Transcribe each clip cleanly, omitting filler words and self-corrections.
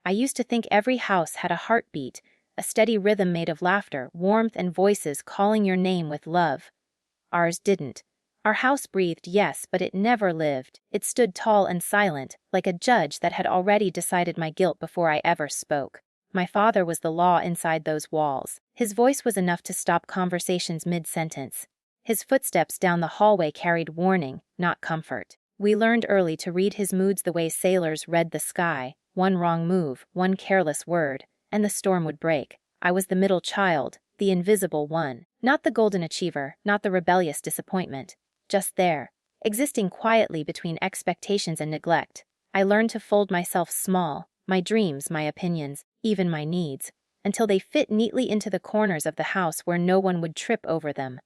I used to think every house had a heartbeat, a steady rhythm made of laughter, warmth, and voices calling your name with love. Ours didn't. Our house breathed, yes, but it never lived. It stood tall and silent, like a judge that had already decided my guilt before I ever spoke. My father was the law inside those walls. His voice was enough to stop conversations mid-sentence. His footsteps down the hallway carried warning, not comfort. We learned early to read his moods the way sailors read the sky. One wrong move, one careless word, and the storm would break. I was the middle child, the invisible one. Not the golden achiever, not the rebellious disappointment. Just there, existing quietly between expectations and neglect. I learned to fold myself small, my dreams, my opinions, even my needs, until they fit neatly into the corners of the house where no one would trip over them.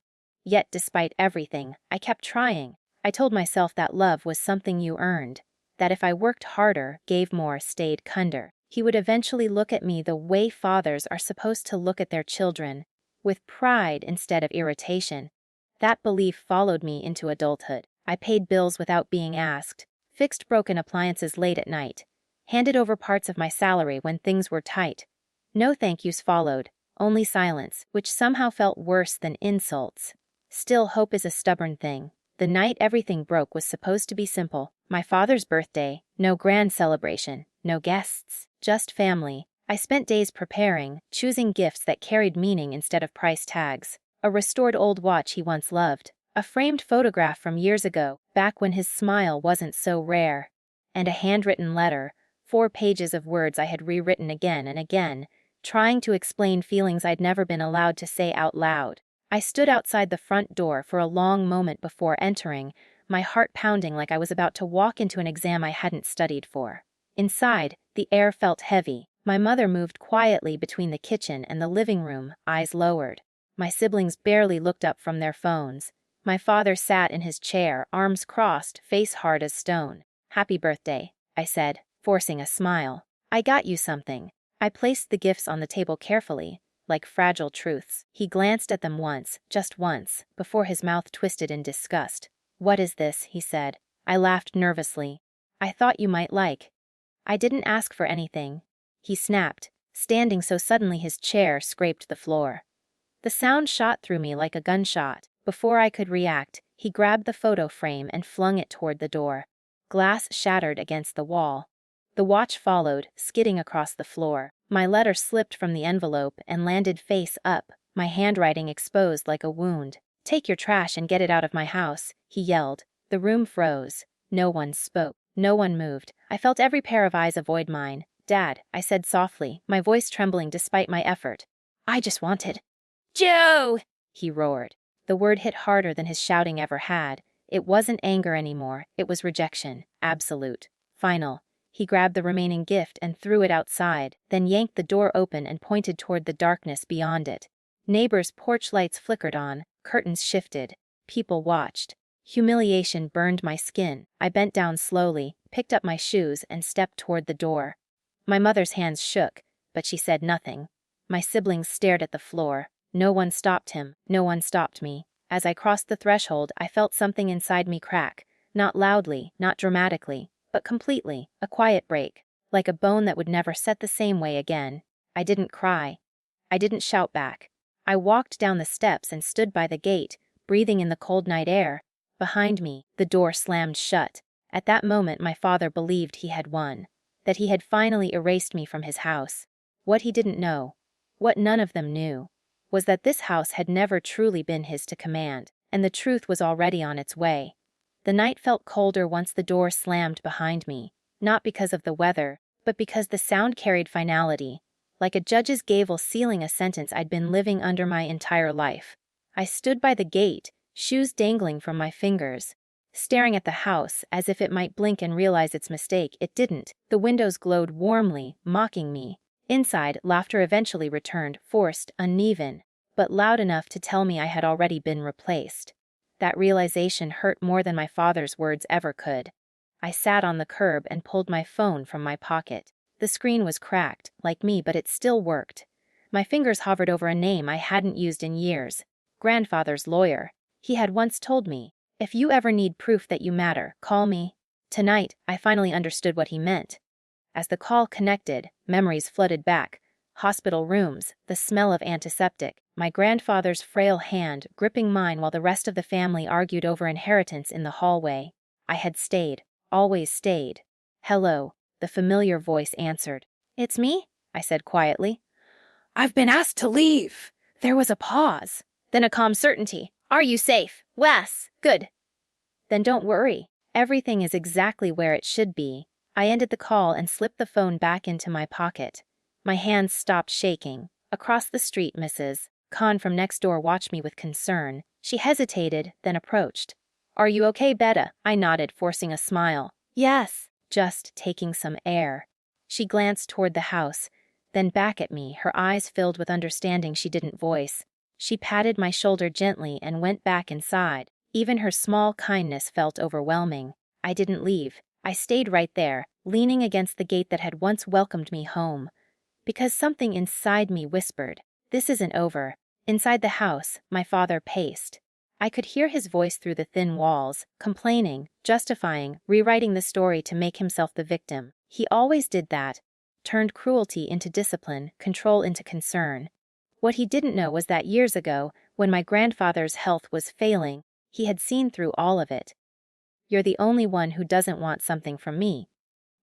Yet despite everything, I kept trying. I told myself that love was something you earned, that if I worked harder, gave more, stayed kinder, he would eventually look at me the way fathers are supposed to look at their children, with pride instead of irritation. That belief followed me into adulthood. I paid bills without being asked, fixed broken appliances late at night, handed over parts of my salary when things were tight. No thank yous followed, only silence, which somehow felt worse than insults. Still, hope is a stubborn thing. The night everything broke was supposed to be simple. My father's birthday, no grand celebration, no guests, just family. I spent days preparing, choosing gifts that carried meaning instead of price tags. A restored old watch he once loved, a framed photograph from years ago, back when his smile wasn't so rare, and a handwritten letter, 4 pages of words I had rewritten again and again, trying to explain feelings I'd never been allowed to say out loud. I stood outside the front door for a long moment before entering, my heart pounding like I was about to walk into an exam I hadn't studied for. Inside, the air felt heavy. My mother moved quietly between the kitchen and the living room, eyes lowered. My siblings barely looked up from their phones. My father sat in his chair, arms crossed, face hard as stone. "Happy birthday," I said, forcing a smile. "I got you something." I placed the gifts on the table carefully, like fragile truths. He glanced at them once, just once, before his mouth twisted in disgust. "What is this?" he said. I laughed nervously. "I thought you might like." "I didn't ask for anything," he snapped, standing so suddenly his chair scraped the floor. The sound shot through me like a gunshot. Before I could react, he grabbed the photo frame and flung it toward the door. Glass shattered against the wall. The watch followed, skidding across the floor. My letter slipped from the envelope and landed face up, my handwriting exposed like a wound. "Take your trash and get it out of my house," he yelled. The room froze. No one spoke. No one moved. I felt every pair of eyes avoid mine. "Dad," I said softly, my voice trembling despite my effort. "I just wanted—" "Joe!" he roared. The word hit harder than his shouting ever had. It wasn't anger anymore, it was rejection. Absolute. Final. He grabbed the remaining gift and threw it outside, then yanked the door open and pointed toward the darkness beyond it. Neighbors' porch lights flickered on, curtains shifted. People watched. Humiliation burned my skin. I bent down slowly, picked up my shoes, and stepped toward the door. My mother's hands shook, but she said nothing. My siblings stared at the floor. No one stopped him. No one stopped me. As I crossed the threshold, I felt something inside me crack. Not loudly, not dramatically, but completely. A quiet break, like a bone that would never set the same way again. I didn't cry. I didn't shout back. I walked down the steps and stood by the gate, breathing in the cold night air. Behind me, the door slammed shut. At that moment, my father believed he had won, that he had finally erased me from his house. What he didn't know, what none of them knew, was that this house had never truly been his to command, and the truth was already on its way. The night felt colder once the door slammed behind me, not because of the weather, but because the sound carried finality, like a judge's gavel sealing a sentence I'd been living under my entire life. I stood by the gate, shoes dangling from my fingers, staring at the house as if it might blink and realize its mistake. It didn't. The windows glowed warmly, mocking me. Inside, laughter eventually returned, forced, uneven, but loud enough to tell me I had already been replaced. That realization hurt more than my father's words ever could. I sat on the curb and pulled my phone from my pocket. The screen was cracked, like me, but it still worked. My fingers hovered over a name I hadn't used in years. Grandfather's lawyer. He had once told me, "If you ever need proof that you matter, call me." Tonight, I finally understood what he meant. As the call connected, Memories flooded back. Hospital rooms, the smell of antiseptic, my grandfather's frail hand gripping mine while the rest of the family argued over inheritance in the hallway. I had stayed, always stayed. "Hello," the familiar voice answered. "It's me," I said quietly. "I've been asked to leave." There was a pause, then a calm certainty. "Are you safe?" "Wes, good." "Then don't worry. Everything is exactly where it should be." I ended the call and slipped the phone back into my pocket. My hands stopped shaking. "Across the street, Mrs. Khan from next door watched me with concern. She hesitated, then approached. "Are you okay, Betta?" I nodded, forcing a smile. "Yes, just taking some air." She glanced toward the house, then back at me, her eyes filled with understanding she didn't voice. She patted my shoulder gently and went back inside. Even her small kindness felt overwhelming. I didn't leave. I stayed right there, leaning against the gate that had once welcomed me home. Because something inside me whispered, "This isn't over." Inside the house, my father paced. I could hear his voice through the thin walls, complaining, justifying, rewriting the story to make himself the victim. He always did that. Turned cruelty into discipline, control into concern. What he didn't know was that years ago, when my grandfather's health was failing, he had seen through all of it. "You're the only one who doesn't want something from me,"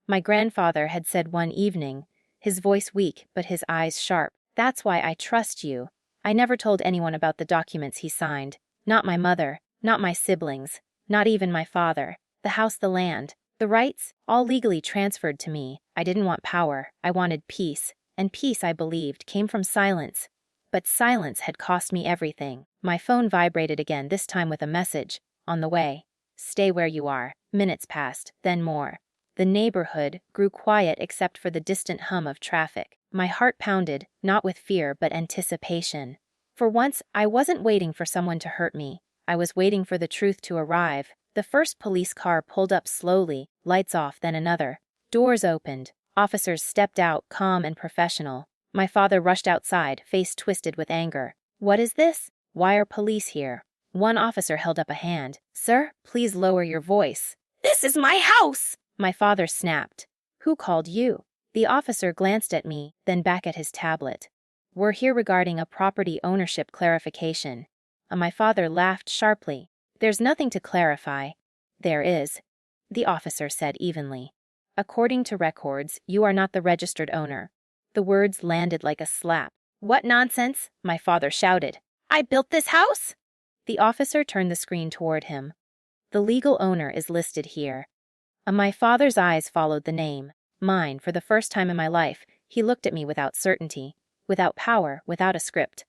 my grandfather had said one evening, his voice weak but his eyes sharp. "That's why I trust you." I never told anyone about the documents he signed. Not my mother, not my siblings, not even my father. The house, the land, the rights, all legally transferred to me. I didn't want power, I wanted peace. And peace, I believed, came from silence. But silence had cost me everything. My phone vibrated again, this time with a message. "On the way. Stay where you are." Minutes passed, then more. The neighborhood grew quiet except for the distant hum of traffic. My heart pounded, not with fear but anticipation. For once, I wasn't waiting for someone to hurt me. I was waiting for the truth to arrive. The first police car pulled up slowly, lights off, then another. Doors opened. Officers stepped out, calm and professional. My father rushed outside, face twisted with anger. "What is this? Why are police here?" One officer held up a hand. "Sir, please lower your voice." "This is my house!" my father snapped. "Who called you?" The officer glanced at me, then back at his tablet. "We're here regarding a property ownership clarification." My father laughed sharply. "There's nothing to clarify." "There is," the officer said evenly. "According to records, you are not the registered owner." The words landed like a slap. "What nonsense?" my father shouted. "I built this house?" The officer turned the screen toward him. "The legal owner is listed here." My father's eyes followed the name. Mine, for the first time in my life, he looked at me without certainty, without power, without a script.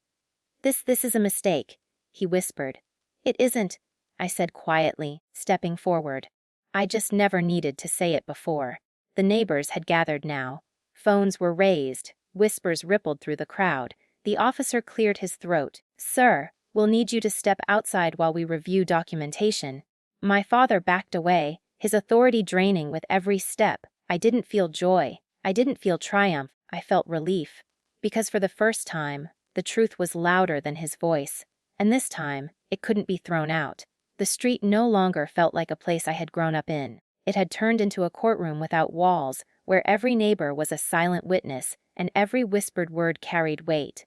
This is a mistake," he whispered. "It isn't," I said quietly, stepping forward. I just never needed to say it before. The neighbors had gathered now. Phones were raised. Whispers rippled through the crowd. The officer cleared his throat. "Sir, we'll need you to step outside while we review documentation." My father backed away, his authority draining with every step. I didn't feel joy. I didn't feel triumph. I felt relief. Because for the first time, the truth was louder than his voice. And this time, it couldn't be thrown out. The street no longer felt like a place I had grown up in. It had turned into a courtroom without walls, where every neighbor was a silent witness, and every whispered word carried weight.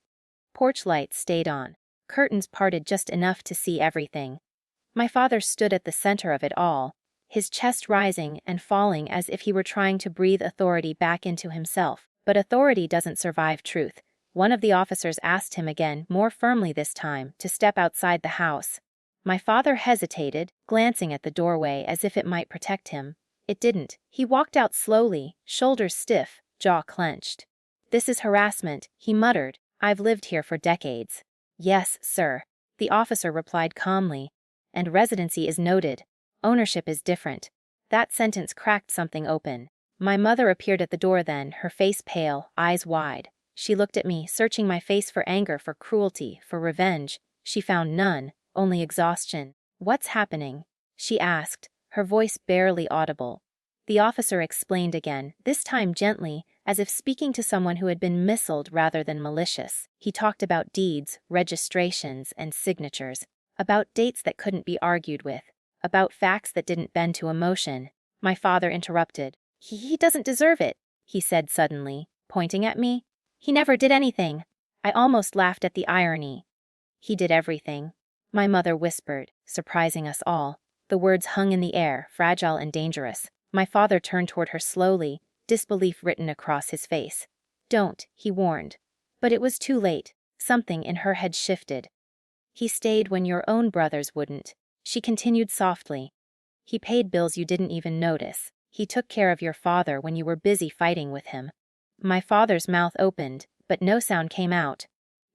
Porch lights stayed on. Curtains parted just enough to see everything. My father stood at the center of it all, his chest rising and falling as if he were trying to breathe authority back into himself. But authority doesn't survive truth. One of the officers asked him again, more firmly this time, to step outside the house. My father hesitated, glancing at the doorway as if it might protect him. It didn't. He walked out slowly, shoulders stiff, jaw clenched. "This is harassment," he muttered. "I've lived here for decades." "Yes, sir," the officer replied calmly. "And residency is noted. Ownership is different." That sentence cracked something open. My mother appeared at the door then, her face pale, eyes wide. She looked at me, searching my face for anger, for cruelty, for revenge. She found none, only exhaustion. "What's happening?" she asked, her voice barely audible. The officer explained again, this time gently, as if speaking to someone who had been missiled rather than malicious. He talked about deeds, registrations, and signatures, about dates that couldn't be argued with, about facts that didn't bend to emotion. My father interrupted. He doesn't deserve it," he said suddenly, pointing at me. He never did anything. I almost laughed at the irony. He did everything, my mother whispered, surprising us all. The words hung in the air, fragile and dangerous. My father turned toward her slowly, disbelief written across his face. Don't, he warned. But it was too late. Something in her had shifted. He stayed when your own brothers wouldn't. She continued softly. He paid bills you didn't even notice. He took care of your father when you were busy fighting with him. My father's mouth opened, but no sound came out.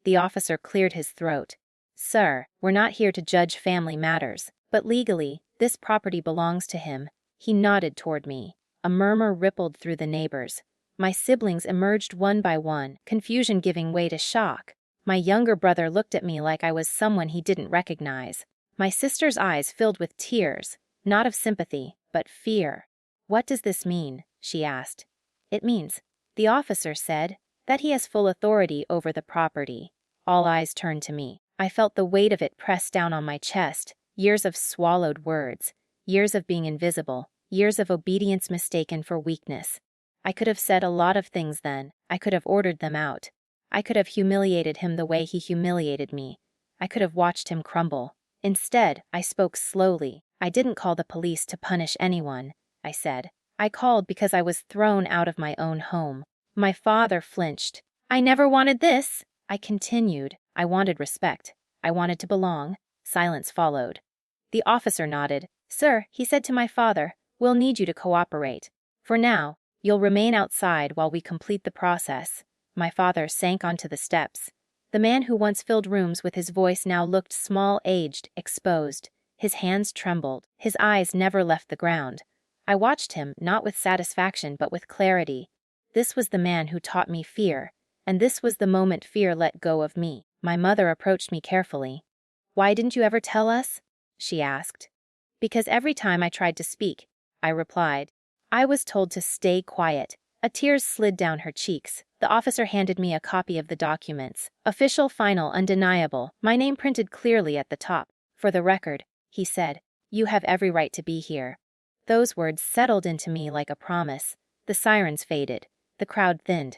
The officer cleared his throat. Sir, we're not here to judge family matters, but legally, this property belongs to him. He nodded toward me. A murmur rippled through the neighbors. My siblings emerged one by one, confusion giving way to shock. My younger brother looked at me like I was someone he didn't recognize. My sister's eyes filled with tears, not of sympathy, but fear. What does this mean? She asked. It means, the officer said, that he has full authority over the property. All eyes turned to me. I felt the weight of it press down on my chest, years of swallowed words, years of being invisible, years of obedience mistaken for weakness. I could have said a lot of things then. I could have ordered them out. I could have humiliated him the way he humiliated me. I could have watched him crumble. Instead, I spoke slowly. I didn't call the police to punish anyone, I said. I called because I was thrown out of my own home. My father flinched. I never wanted this, I continued. I wanted respect. I wanted to belong. Silence followed. The officer nodded. Sir, he said to my father, we'll need you to cooperate. For now, you'll remain outside while we complete the process. My father sank onto the steps. The man who once filled rooms with his voice now looked small, aged, exposed. His hands trembled. His eyes never left the ground. I watched him, not with satisfaction but with clarity. This was the man who taught me fear, and this was the moment fear let go of me. My mother approached me carefully. Why didn't you ever tell us? She asked. Because every time I tried to speak, I replied. I was told to stay quiet. A tear slid down her cheeks. The officer handed me a copy of the documents. Official, final, undeniable, my name printed clearly at the top. For the record, he said, you have every right to be here. Those words settled into me like a promise. The sirens faded. The crowd thinned.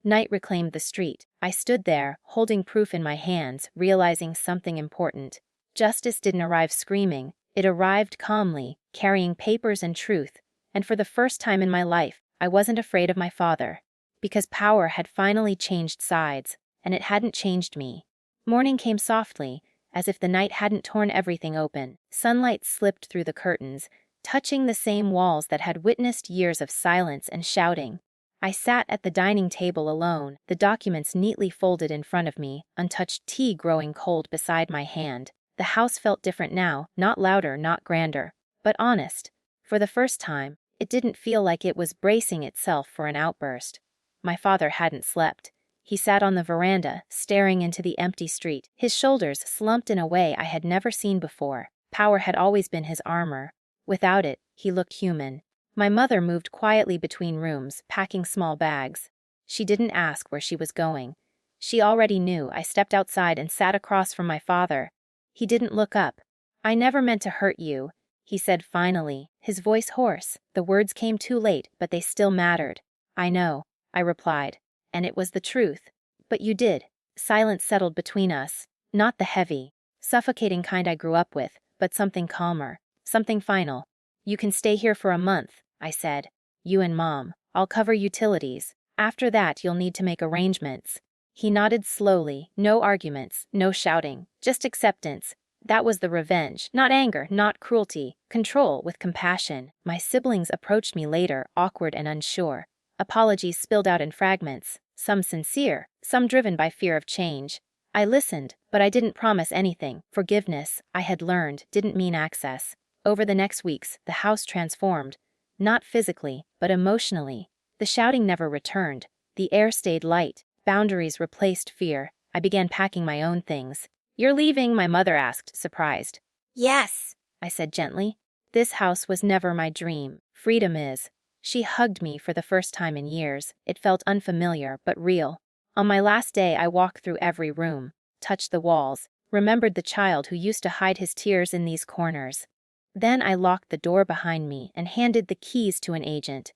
Night reclaimed the street. I stood there, holding proof in my hands, realizing something important. Justice didn't arrive screaming. It arrived calmly, carrying papers and truth. And for the first time in my life, I wasn't afraid of my father. Because power had finally changed sides, and it hadn't changed me. Morning came softly, as if the night hadn't torn everything open. Sunlight slipped through the curtains, touching the same walls that had witnessed years of silence and shouting. I sat at the dining table alone, the documents neatly folded in front of me, untouched tea growing cold beside my hand. The house felt different now, not louder, not grander, but honest. For the first time, it didn't feel like it was bracing itself for an outburst. My father hadn't slept. He sat on the veranda, staring into the empty street, his shoulders slumped in a way I had never seen before. Power had always been his armor. Without it, he looked human. My mother moved quietly between rooms, packing small bags. She didn't ask where she was going. She already knew. I stepped outside and sat across from my father. He didn't look up. I never meant to hurt you, he said finally, his voice hoarse. The words came too late, but they still mattered. I know, I replied, and it was the truth. But you did. Silence settled between us. Not the heavy, suffocating kind I grew up with, but something calmer, something final. You can stay here for a month, I said. You and Mom. I'll cover utilities. After that, you'll need to make arrangements. He nodded slowly. No arguments, no shouting, just acceptance. That was the revenge. Not anger, not cruelty. Control with compassion. My siblings approached me later, awkward and unsure. Apologies spilled out in fragments, some sincere, some driven by fear of change. I listened, but I didn't promise anything. Forgiveness, I had learned, didn't mean access. Over the next weeks, the house transformed. Not physically, but emotionally. The shouting never returned. The air stayed light. Boundaries replaced fear. I began packing my own things. You're leaving? My mother asked, surprised. Yes, I said gently. This house was never my dream. Freedom is. She hugged me for the first time in years. It felt unfamiliar, but real. On my last day, I walked through every room, touched the walls, remembered the child who used to hide his tears in these corners. Then I locked the door behind me and handed the keys to an agent.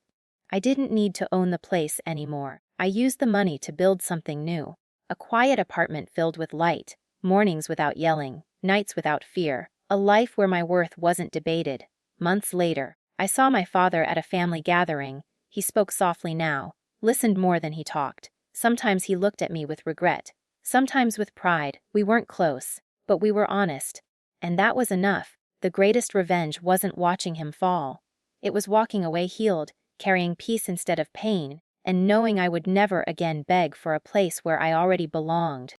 I didn't need to own the place anymore. I used the money to build something new. A quiet apartment filled with light, mornings without yelling, nights without fear, a life where my worth wasn't debated. Months later, I saw my father at a family gathering. He spoke softly now, listened more than he talked. Sometimes he looked at me with regret, sometimes with pride. We weren't close, but we were honest. And that was enough. The greatest revenge wasn't watching him fall. It was walking away healed, carrying peace instead of pain, and knowing I would never again beg for a place where I already belonged.